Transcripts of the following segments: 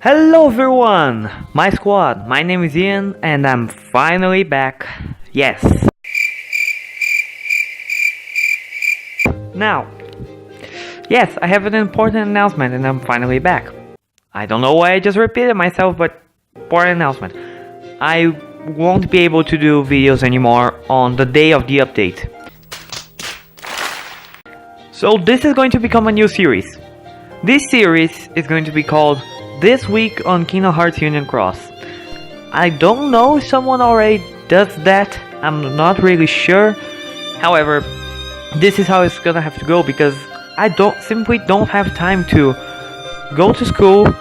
Hello everyone, my squad, my name is Ian and I'm finally back, yes. Now, yes, I have an important announcement and I'm finally back. I don't know why I just repeated myself, but important announcement. I won't be able to do videos anymore on the day of the update. So this is going to become a new series. This series is going to be called This Week on Kingdom Hearts Union Cross. I don't know if someone already does that, I'm not really sure. However, this is how it's gonna have to go because I simply don't have time to go to school,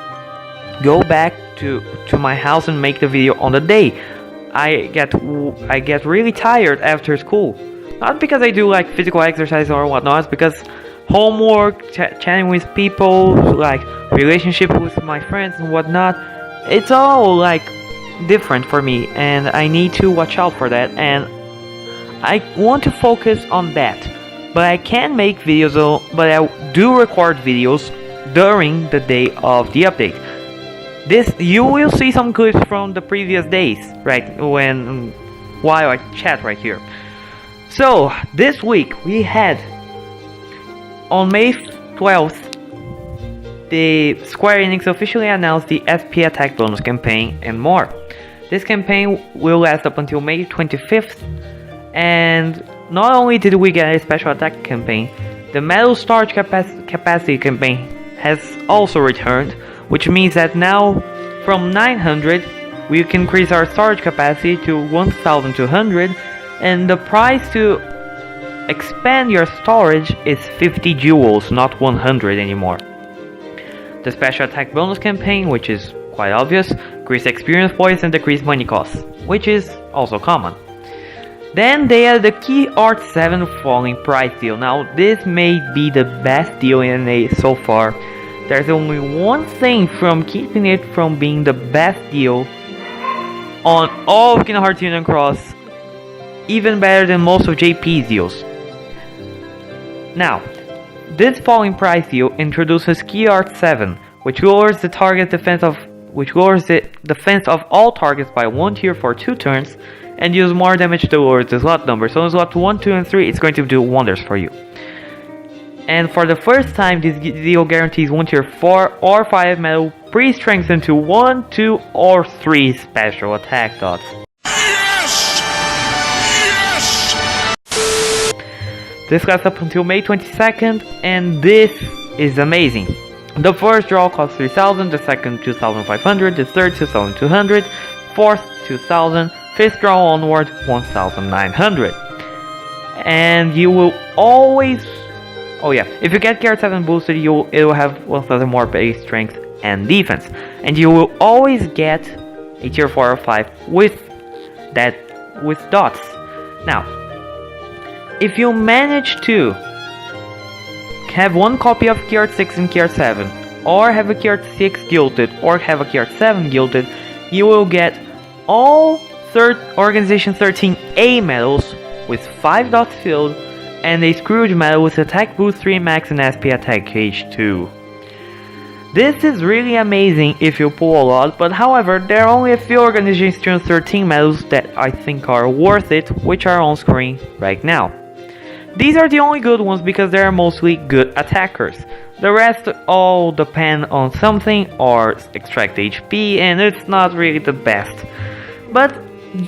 go back to my house and make the video on the day. I get really tired after school. Not because I do like physical exercise or whatnot, it's because homework, chatting with people, like relationship with my friends and whatnot, it's all like different for me and I need to watch out for that and I want to focus on that. But I can make videos, but I do record videos during the day of the update. You will see some clips from the previous days, right, while I chat right here. So, this week we had, on May 12th, the Square Enix officially announced the SP Attack bonus campaign and more. This campaign will last up until May 25th, and not only did we get a special attack campaign, the Metal Storage Capacity campaign has also returned, which means that now from 900 we can increase our storage capacity to 1200, and the price to expand your storage is 50 jewels, not 100 anymore. The special attack bonus campaign, which is quite obvious, increase experience points and decrease money costs, which is also common. Then they had the Key Art 7 falling price deal. Now this may be the best deal in NA so far. There's only one thing from keeping it from being the best deal on all of Kingdom Hearts Union Cross, even better than most of JP's deals. Now, this falling price deal introduces Key Art 7, which lowers the defense of all targets by 1 tier for 2 turns, and deals more damage to lower the slot number. So in slot 1, 2, and 3, it's going to do wonders for you. And for the first time, this deal guarantees 1 tier 4 or 5 metal pre-strengthened to 1, 2, or 3 special attack dots. This lasts up until May 22nd, and this is amazing. The first draw costs 3000, the second 2500, the third 2200, fourth 2000, fifth draw onward 1900. And you will always, if you get Gear 7 boosted, it will have 1000 more base strength and defense. And you will always get a tier 4 or 5 with dots. Now, if you manage to have one copy of Key Art 6 and Key Art 7, or have a Key Art 6 gilded, or have a Key Art 7 gilded, you will get all Organization 13A medals with 5 dots filled, and a Scrooge medal with Attack Boost 3 Max and SP Attack H2. This is really amazing if you pull a lot, but however, there are only a few Organization 13 medals that I think are worth it, which are on screen right now. These are the only good ones because they are mostly good attackers. The rest all depend on something or extract HP, and it's not really the best. But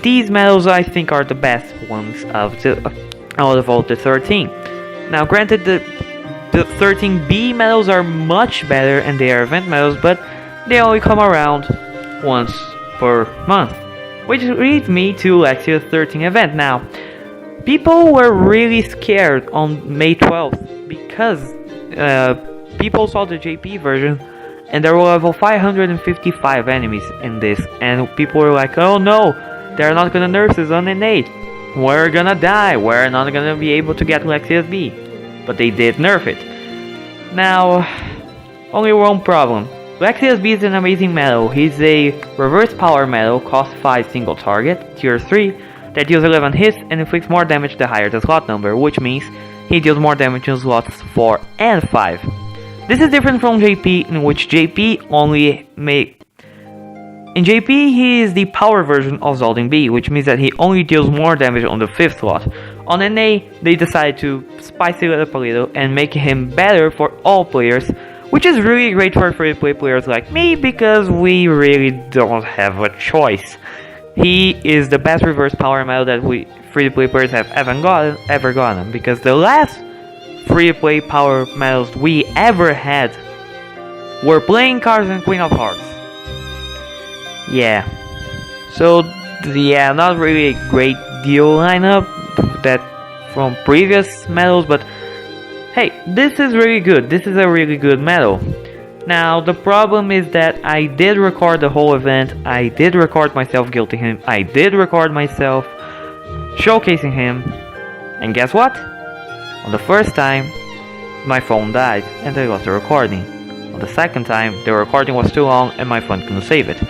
these medals I think are the best ones out of all the 13. Now granted, the 13B medals are much better and they are event medals, but they only come around once per month. Which leads me to Lexia's 13 event. Now, people were really scared on May 12th because people saw the JP version and there were level 555 enemies in this, and people were like, oh no, they're not gonna nerf this on innate, we're gonna die, we're not gonna be able to get Lexia's B. But they did nerf it. Now, only one problem. Lexia's B is an amazing medal. He's a reverse power medal, cost 5 single target, tier 3, that deals 11 hits and inflicts more damage the higher the slot number, which means he deals more damage in slots 4 and 5. This is different from JP, in which JP only In JP, he is the power version of Zaldin B, which means that he only deals more damage on the 5th slot. On NA, they decided to spice it up a little and make him better for all players, which is really great for free-to-play players like me because we really don't have a choice. He is the best reverse power medal that we free-to-play players have ever gotten, because the last free-to-play power medals we ever had were playing cards and Queen of Hearts. Yeah, so yeah, not really a great deal lineup that from previous medals, but hey, this is really good. This is a really good medal. Now the problem is that I did record the whole event. I did record myself guilting him. I did record myself showcasing him, and guess what? On the first time, my phone died and I lost the recording. On the second time, the recording was too long and my phone couldn't save it.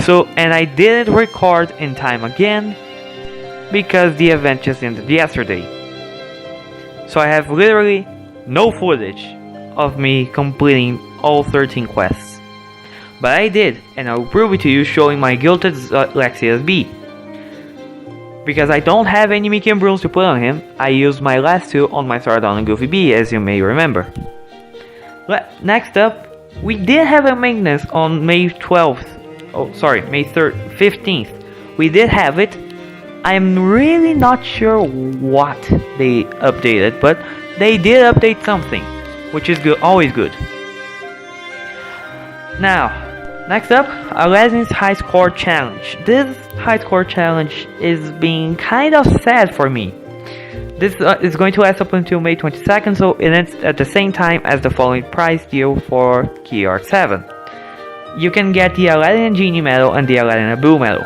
So, and I didn't record in time again because the event just ended yesterday. So I have literally no footage of me completing all 13 quests. But I did, and I'll prove it to you showing my guilted Lexius B. Because I don't have any Mickey and Bruins to put on him, I used my last two on my Sardon and Goofy B, as you may remember. Next up, we did have a maintenance on May 12th. Oh, sorry, May 15th. We did have it. I'm really not sure what they updated, but they did update something, which is good, always good. Now, next up, Aladdin's High Score Challenge. This High Score Challenge is being kind of sad for me. This is going to last up until May 22nd, so it ends at the same time as the following prize deal for KHUX 7. You can get the Aladdin Genie medal and the Aladdin Abu medal.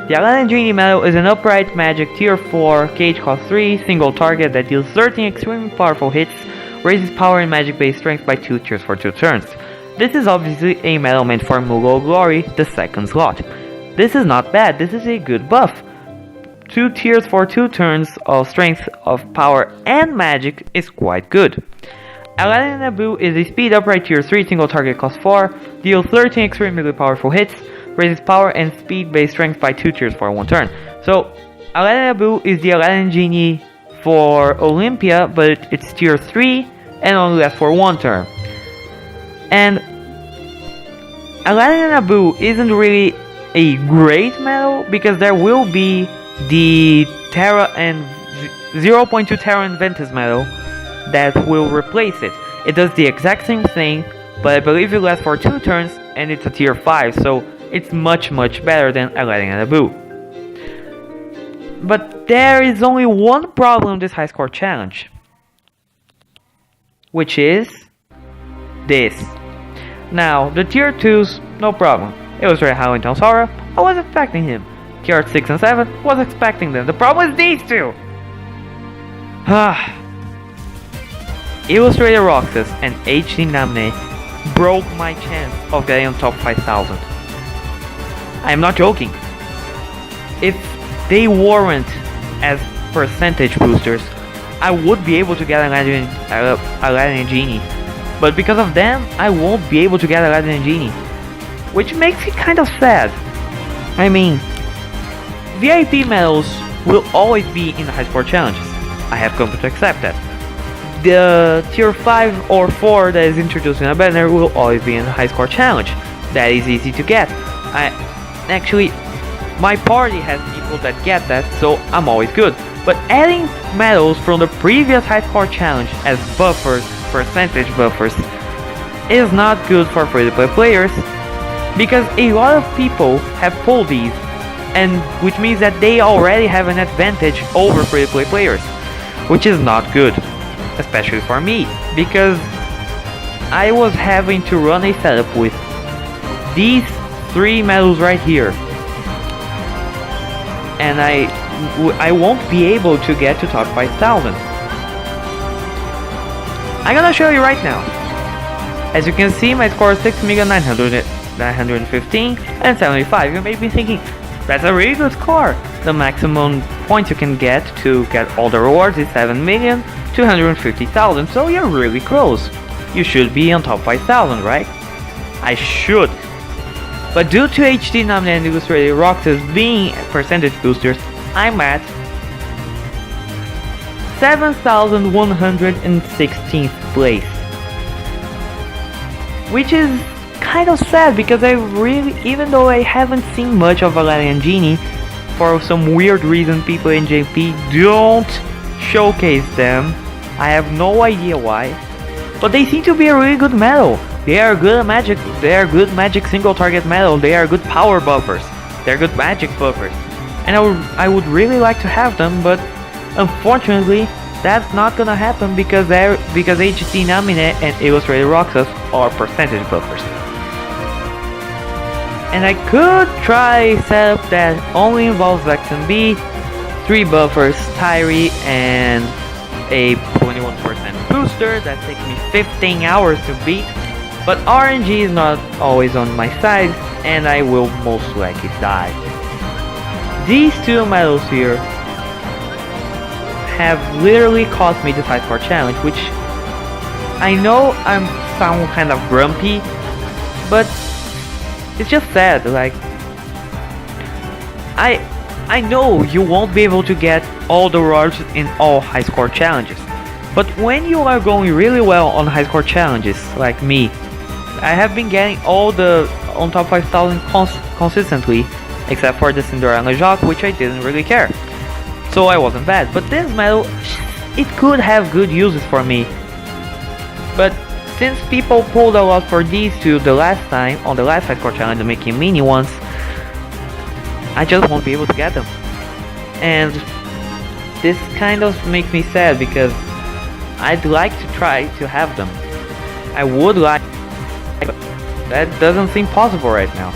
The Aladdin Genie medal is an upright magic tier 4 KHUX 3 single target that deals 13 extremely powerful hits, raises power and magic base strength by 2 tiers for 2 turns. This is obviously a medal meant for Mughal Glory, the second slot. This is not bad, this is a good buff. 2 tiers for 2 turns of strength, of power and magic is quite good. Aladdin Abu is a speed upright tier 3 single target cost 4, deals 13 extremely powerful hits, raises power and speed base strength by 2 tiers for 1 turn. So Aladdin Abu is the Aladdin Genie for Olympia, but it's tier 3 and only lasts for 1 turn. And Aladdin Abu isn't really a great medal because there will be the Terra and 0.2 Terra and Ventus medal that will replace it. It does the exact same thing, but I believe it lasts for 2 turns and it's a tier 5, so it's much better than Aladdin and Abu. But there is only one problem with this high score challenge, which is this. Now, the tier 2s, no problem. It was very high in Tonsora, I was expecting him. Tier 6 and 7, was expecting them. The problem is these two! Illustrated Roxas and HD Namne broke my chance of getting on top 5000. I am not joking. If they weren't as percentage boosters, I would be able to get Aladdin and Genie. But because of them, I won't be able to get Aladdin and Genie, which makes it kind of sad. I mean, VIP medals will always be in the high score challenges. I have come to accept that. The tier 5 or 4 that is introduced in a banner will always be in the high score challenge. That is easy to get. Actually, my party has people that get that, so I'm always good. But adding medals from the previous high score challenge as buffers, percentage buffers, is not good for free-to-play players, because a lot of people have pulled these, and which means that they already have an advantage over free-to-play players, which is not good, especially for me, because I was having to run a setup with these 3 medals right here, and I won't be able to get to top 5000. I'm gonna show you right now. As you can see, my score is 6,915 and 75. You may be thinking, that's a really good score. The maximum points you can get to get all the rewards is 7,250,000, so you're really close. You should be on top 5000, right? I should. But due to HD Namine and Illustrated Roxas being percentage boosters, I'm at 7,116th place. Which is kind of sad because even though I haven't seen much of Valerian Genie, for some weird reason people in JP don't showcase them. I have no idea why. But they seem to be a really good medal. They are good magic. They are good magic single target medal. They are good power buffers. They're good magic buffers. And I would really like to have them, but unfortunately that's not gonna happen because HT Namine and Illustrated Roxas are percentage buffers. And I could try setup that only involves Vexen B, 3 buffers, Tyree, and a 21% booster that takes me 15 hours to beat. But RNG is not always on my side, and I will most likely die. These two medals here have literally cost me the 5-star challenge, which I know I'm sound kind of grumpy, but it's just sad. Like, I know you won't be able to get all the rewards in all high score challenges, but when you are going really well on high score challenges, like me, I have been getting all the on top 5,000 consistently, except for the Cinderella Jacques, which I didn't really care, so I wasn't bad. But this medal, it could have good uses for me, but since people pulled a lot for these two the last time on the last high score challenge, making mini ones, I just won't be able to get them. And this kind of makes me sad because I'd like to try to have them. I would like, but that doesn't seem possible right now.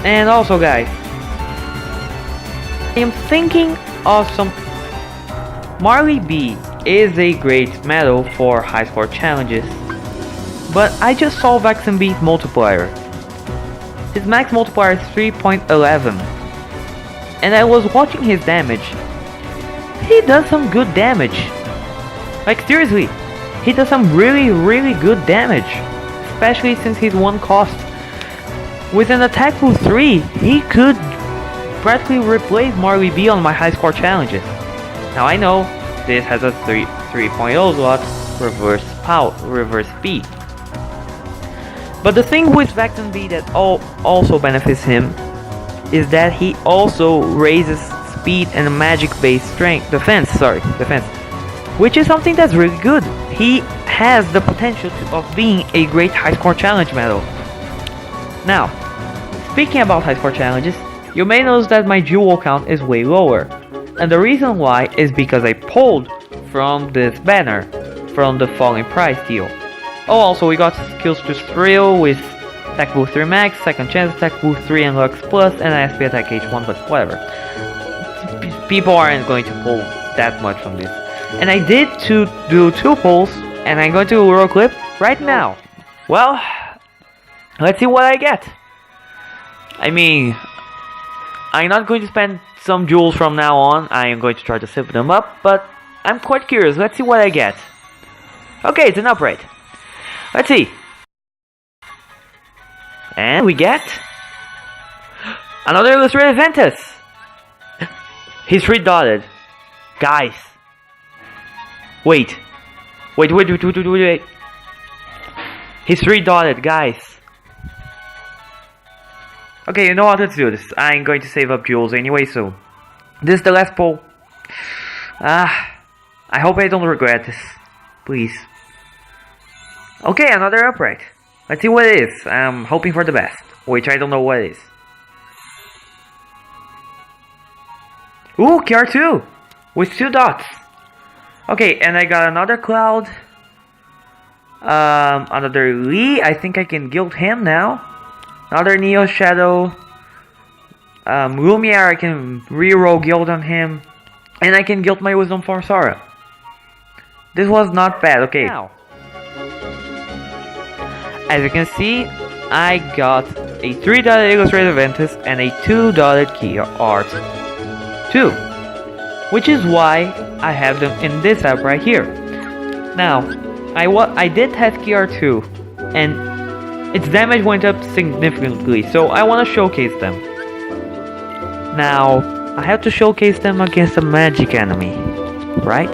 And also guys, I am thinking of some... Marley B is a great medal for high score challenges, but I just saw Vexen B's multiplier. His max multiplier is 3.11, and I was watching his damage. He does some good damage. Like seriously, he does some really good damage, especially since he's 1 cost. With an attack boost 3, he could practically replace Marley B on my high score challenges. Now I know this has a 3.0 slot reverse speed. But the thing with Vexen B that also benefits him is that he also raises speed and magic based defense, which is something that's really good. He has the potential of being a great high score challenge medal. Now, speaking about high score challenges, you may notice that my jewel count is way lower. And the reason why is because I pulled from this banner, from the Falling Price deal. Oh, also we got skills to thrill with attack boost 3 max, second chance attack boost 3 and Lux plus, and ISP attack H1, but whatever. People aren't going to pull that much from this. And I did do 2 pulls, and I'm going to roll clip right now. Well, let's see what I get. I mean, I'm not going to spend some jewels from now on. I am going to try to save them up, but I'm quite curious. Let's see what I get. Okay, it's an upgrade. Let's see. And we get another Illustrated Ventus. He's 3-dotted. Guys. Wait. He's 3-dotted, guys. Okay, you know what? Let's do this. I'm going to save up jewels anyway, so this is the last pull. I hope I don't regret this. Please. Okay, another upgrade. Let's see what it is. I'm hoping for the best, which I don't know what it is. Ooh, KR2 with 2 dots. Okay, and I got another Cloud. Another Lee. I think I can guild him now. Another Neo Shadow. Lumiere, I can reroll guild on him. And I can guild my Wisdom for Sora. This was not bad, okay. Now, as you can see, I got a 3-dotted Illustrated Ventus and a 2-dotted Key Art 2. Which is why I have them in this app right here. Now, I did test Key Art 2, and its damage went up significantly, so I want to showcase them. Now, I have to showcase them against a magic enemy, right?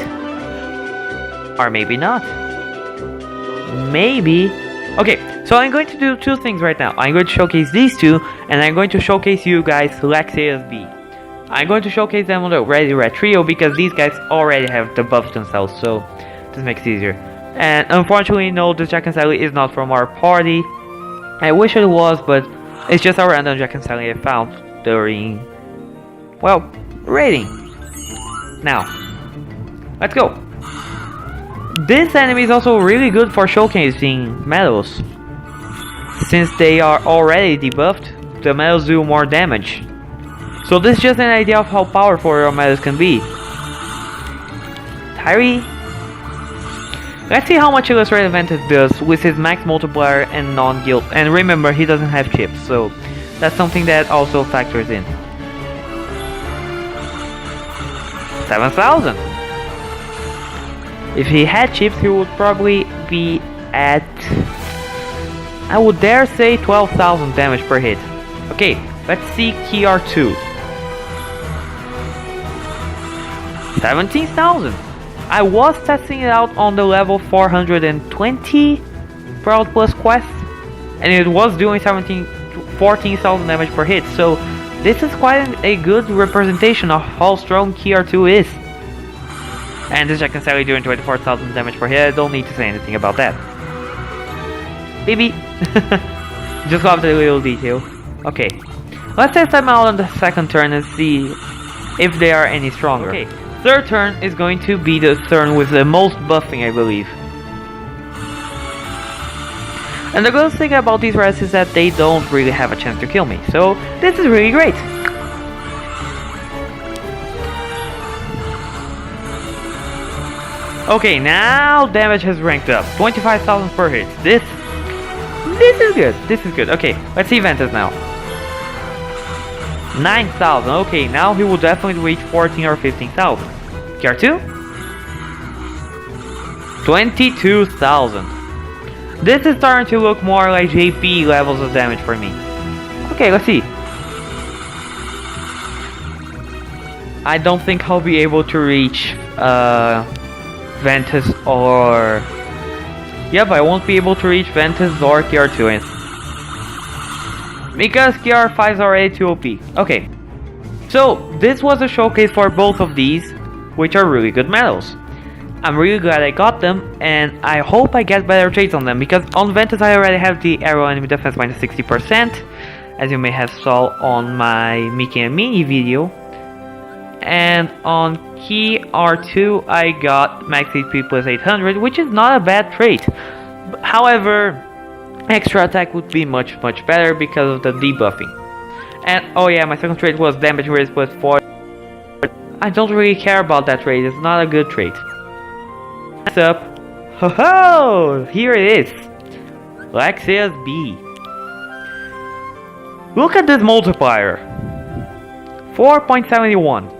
Or maybe not. Maybe. Okay, so I'm going to do two things right now. I'm going to showcase these two, and I'm going to showcase you guys Lexia's B. I'm going to showcase them on the Ready Red Trio because these guys already have the buffs themselves, so this makes it easier. And unfortunately, no, the Jack and Sally is not from our party. I wish it was, but it's just a random Jack and Sally I found during, well, raiding. Now, let's go. This enemy is also really good for showcasing medals. Since they are already debuffed, the medals do more damage. So this is just an idea of how powerful your medals can be. Tyree. Let's see how much Illustrated Ventus does with his max multiplier and non-guild. And remember, he doesn't have chips, so that's something that also factors in. 7,000. If he had chips, he would probably be at, I would dare say, 12,000 damage per hit. Okay, let's see KR2. 17,000. I was testing it out on the level 420 Proud Plus quest, and it was doing 14,000 damage per hit, so this is quite a good representation of how strong KR2 is. And this Jack and Sally doing 24,000 damage per hit, I don't need to say anything about that. Baby! Just love the little detail. Okay, let's test them out on the second turn and see if they are any stronger. Okay, third turn is going to be the turn with the most buffing, I believe. And the good thing about these rats is that they don't really have a chance to kill me, so this is really great. Okay, now damage has ranked up. 25,000 per hit. This is good. This is good. Okay, let's see Ventus now. 9,000. Okay, now he will definitely reach 14 or 15,000. KR2? 22,000. This is starting to look more like JP levels of damage for me. Okay, let's see. I don't think I'll be able to reach Ventus or... Yep, I won't be able to reach Ventus or KR2 because KR5 is already too OP. Okay, so this was a showcase for both of these, which are really good medals. I'm really glad I got them, and I hope I get better traits on them, because on Ventus I already have the arrow enemy defense minus 60%, as you may have saw on my Mickey and Minnie video. And on Key R2 I got max HP plus 800, which is not a bad trait. However, extra attack would be much better because of the debuffing. And oh yeah, my second trait was damage raise plus 4. I don't really care about that trait, it's not a good trait. What's up? Ho ho! Here it is! Lexia's B. Look at this multiplier! 4.71.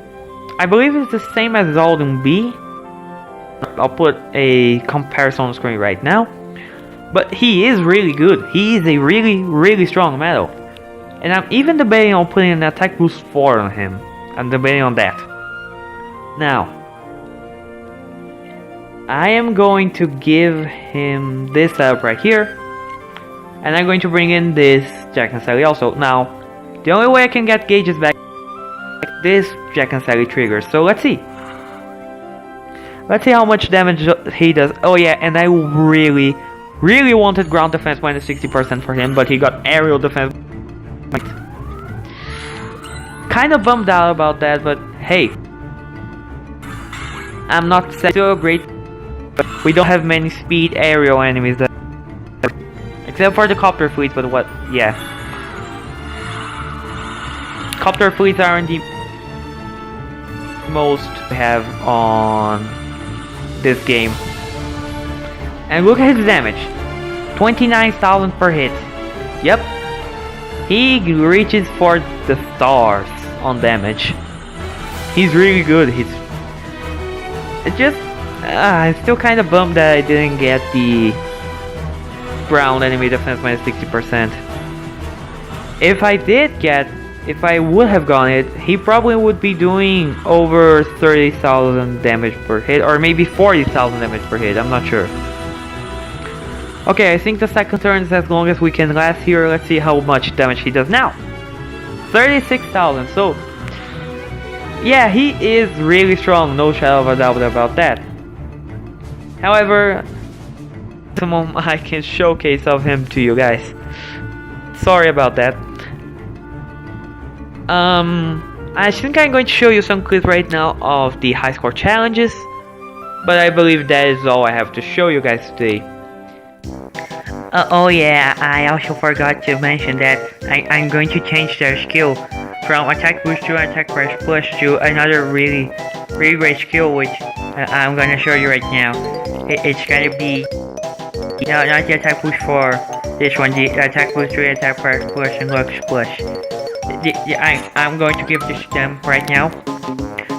I believe it's the same as Zaldun B. I'll put a comparison on the screen right now. But he is really good. He is a really strong medal. And I'm even debating on putting an attack boost 4 on him. I'm debating on that. Now, I am going to give him this setup right here. And I'm going to bring in this Jack and Sally also. Now, the only way I can get gauges back this Jack and Sally triggers. So let's see. Let's see how much damage he does. Oh yeah, and I really wanted ground defense minus 60% for him, but he got aerial defense. Kind of bummed out about that, but hey. I'm not still great, but we don't have many speed aerial enemies that, except for the copter fleets, but what, yeah. Copter fleets aren't the most we have on this game. And look at his damage. 29,000 per hit. Yep. He reaches for the stars on damage. He's really good. It's just I'm still kind of bummed that I didn't get the ground enemy defense minus 60%. If I would have gotten it, he probably would be doing over 30,000 damage per hit, or maybe 40,000 damage per hit, I'm not sure. Okay, I think the second turn is as long as we can last here. Let's see how much damage he does now. 36,000, so yeah, he is really strong, no shadow of a doubt about that. However, maximum I can showcase of him to you guys. Sorry about that. I think I'm going to show you some clips right now of the high score challenges, but I believe that is all I have to show you guys today. Oh yeah, I also forgot to mention that I'm going to change their skill from attack boost to attack press plus to another really great skill, which I'm gonna show you right now. It's gonna be not the attack boost for this one, the attack boost to attack press plus and lux plus. I'm going to give this to them right now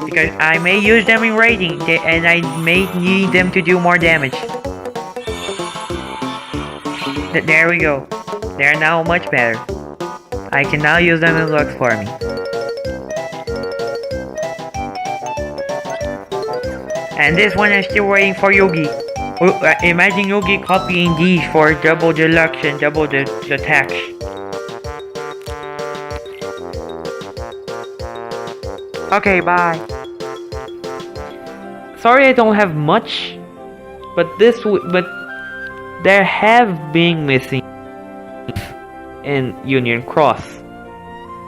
because I may use them in raiding and I may need them to do more damage. There we go. They're now much better. I can now use them in Lux for me. And this one I'm still waiting for Yugi. Imagine Yugi copying these for double the Lux and double the attacks. Okay, bye. Sorry I don't have much, but there have been missing in Union Cross.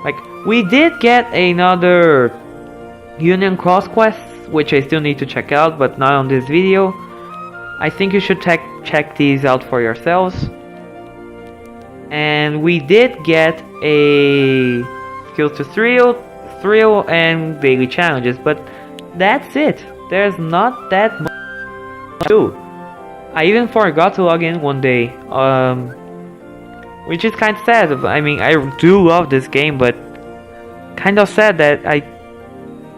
Like, we did get another Union Cross quest, which I still need to check out, but not on this video. I think you should check these out for yourselves. And we did get a skill to thrill and daily challenges, but that's it. There's not that much to do. I even forgot to log in one day, which is kind of sad. I mean, I do love this game, but kind of sad that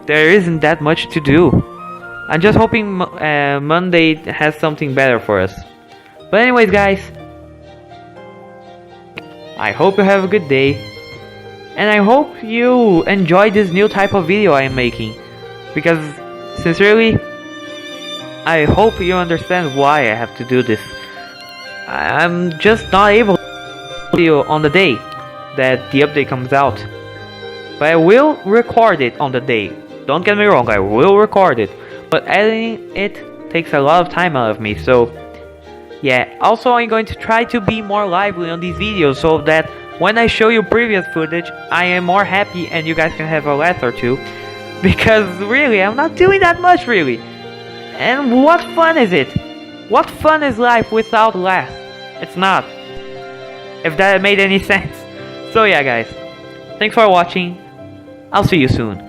there isn't that much to do. I'm just hoping Monday has something better for us. But anyways, guys, I hope you have a good day, and I hope you enjoy this new type of video I am making, because sincerely, I hope you understand why I have to do this. I'm just not able to video on the day that the update comes out. But I will record it on the day. Don't get me wrong, I will record it. But editing it takes a lot of time out of me, so yeah. Also, I'm going to try to be more lively on these videos so that when I show you previous footage, I am more happy and you guys can have a laugh or two. Because really, I'm not doing that much really. And what fun is it? What fun is life without laughs? It's not. If that made any sense. So yeah, guys. Thanks for watching. I'll see you soon.